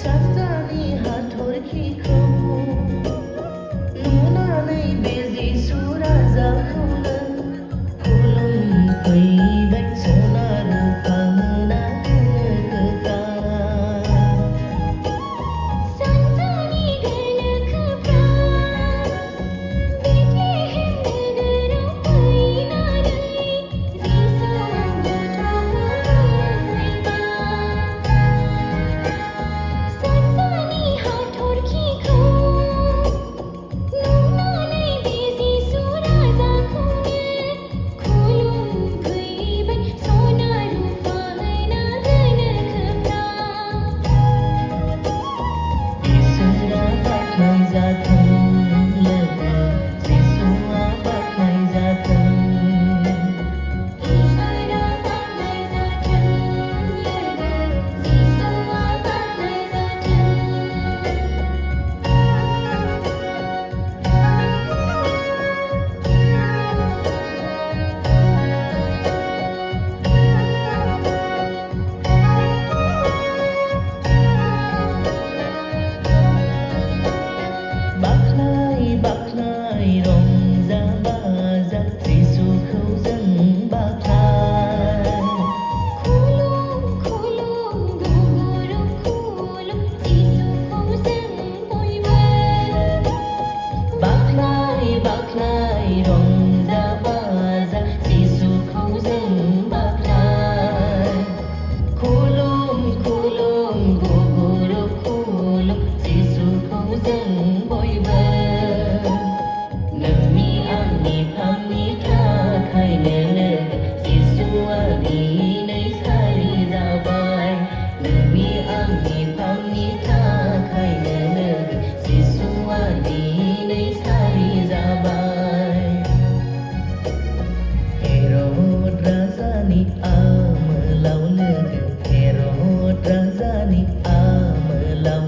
सानजानि हाथरखिखौ नुनानै बे जिसु राजाखौनो खुलुमफैबाय सना रुफा होना सानजानि गोनोखोफ्रा बेथलेहेम नोगोराव फैनानै जिसु गथ'खौ खुलुमफैबाय सानजानि हाथरखिखौ नुनानै बे जिसु राजाखौनो खुलुमफैबाय सना रुफा होना गोनोखोफ्रा इसोरा बाख्नायजाथों लोगो जिसुआ बाख्नायजाथों इसोरा बाख्नायजाथों लोगो जिसुआ बाख्नायजाथों बाख्नाय रंजा बाजा जिसुखौ जों बाख्नाय खुलुम खुलुम गुगुरुब खुलुम जिसुखौ जों बयबो बाख्नाय रंजा बाजा जिसुखौ जों बाख्नाय खुलुम गुगुरुब खुलुम जिसुखौ जों बयबो नोंनि आंनि फामनि थाखायनो लोगो जिसुआ दिनै सारि जाबाय नोंनि आंनि फामनि थाखायनो लोगो जिसुआ दिनै सारि जाबाय हेर'द राजानि आमोलाव लोगो हेर'द राजानि आमोलाव